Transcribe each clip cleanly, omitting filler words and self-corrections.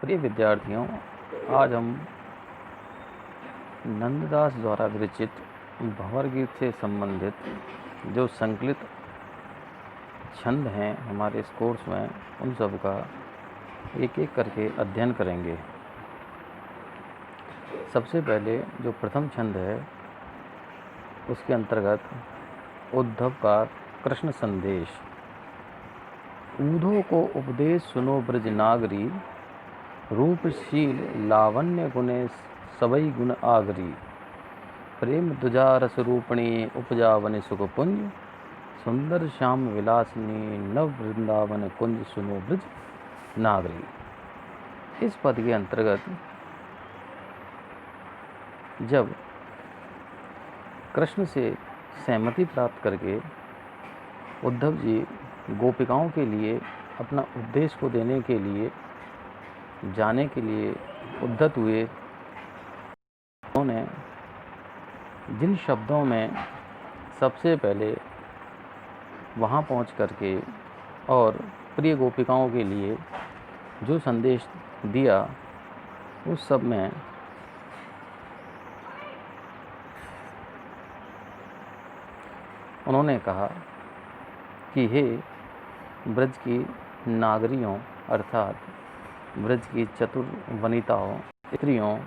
प्रिय विद्यार्थियों, आज हम नंददास द्वारा विरचित भंवर गीत से संबंधित जो संकलित छंद हैं हमारे इस कोर्स में, उन सब का एक एक करके अध्ययन करेंगे। सबसे पहले जो प्रथम छंद है उसके अंतर्गत उद्धव का कृष्ण संदेश। ऊधो को उपदेश सुनो ब्रज नागरी, रूपशील लावण्य गुणे सबई गुण आगरी। प्रेम दुजा रस रूपणी उपजा वन सुख पुंज, सुंदर श्याम विलासनी नव वृंदावन कुंज सुनो ब्रज नागरी। इस पद के अंतर्गत जब कृष्ण से सहमति प्राप्त करके उद्धव जी गोपिकाओं के लिए अपना उपदेश को देने के लिए जाने के लिए उद्यत हुए, उन्होंने जिन शब्दों में सबसे पहले वहाँ पहुँच करके और प्रिय गोपिकाओं के लिए जो संदेश दिया, उस सब में उन्होंने कहा कि हे ब्रज की नागरियों अर्थात ब्रज की चतुर वनिताओं स्त्रियों,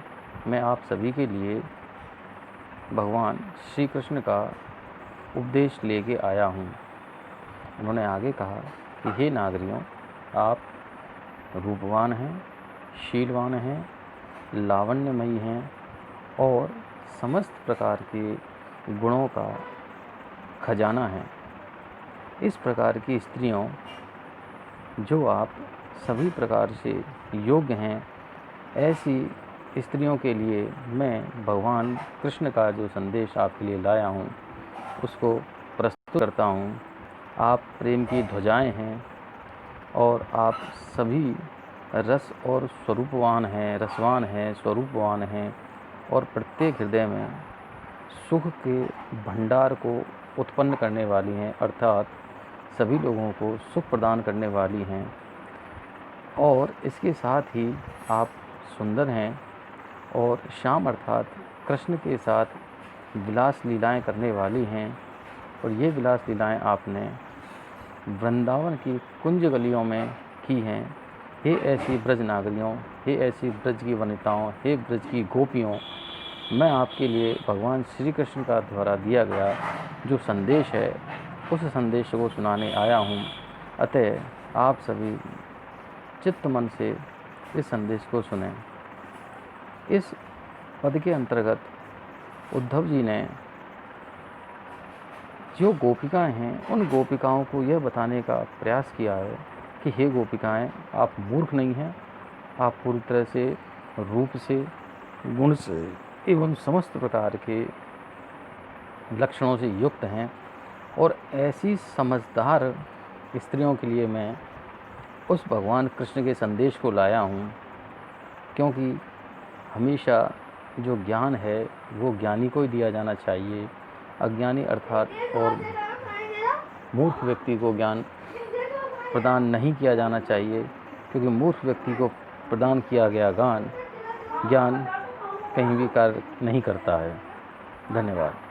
मैं आप सभी के लिए भगवान श्री कृष्ण का उपदेश लेके आया हूँ। उन्होंने आगे कहा कि हे नागरियों, आप रूपवान हैं, शीलवान हैं, लावण्यमयी हैं और समस्त प्रकार के गुणों का खजाना है। इस प्रकार की स्त्रियों, जो आप सभी प्रकार से योग्य हैं, ऐसी स्त्रियों के लिए मैं भगवान कृष्ण का जो संदेश आपके लिए लाया हूँ उसको प्रस्तुत करता हूँ। आप प्रेम की ध्वजाएं हैं और आप सभी रस और स्वरूपवान हैं, रसवान हैं, स्वरूपवान हैं और प्रत्येक हृदय में सुख के भंडार को उत्पन्न करने वाली हैं, अर्थात सभी लोगों को सुख प्रदान करने वाली हैं। और इसके साथ ही आप सुंदर हैं और श्याम अर्थात कृष्ण के साथ विलास लीलाएं करने वाली हैं। और ये विलास लीलाएं आपने वृंदावन की कुंज गलियों में की हैं। हे ऐसी ब्रज नागरियों, हे ऐसी ब्रज की वनिताओं, हे ब्रज की गोपियों, मैं आपके लिए भगवान श्री कृष्ण का द्वारा दिया गया जो संदेश है, उस संदेश को सुनाने आया हूँ। अतः आप सभी चित्त मन से इस संदेश को सुनें। इस पद के अंतर्गत उद्धव जी ने जो गोपिकाएं हैं, उन गोपिकाओं को यह बताने का प्रयास किया है कि हे गोपिकाएं, आप मूर्ख नहीं हैं, आप पूरी तरह से रूप से, गुण से एवं समस्त प्रकार के लक्षणों से युक्त हैं। और ऐसी समझदार स्त्रियों के लिए मैं उस भगवान कृष्ण के संदेश को लाया हूँ, क्योंकि हमेशा जो ज्ञान है वो ज्ञानी को ही दिया जाना चाहिए। अज्ञानी अर्थात और मूर्ख व्यक्ति को ज्ञान प्रदान नहीं किया जाना चाहिए, क्योंकि मूर्ख व्यक्ति को प्रदान किया गया ज्ञान कहीं भी कार्य नहीं करता है। धन्यवाद।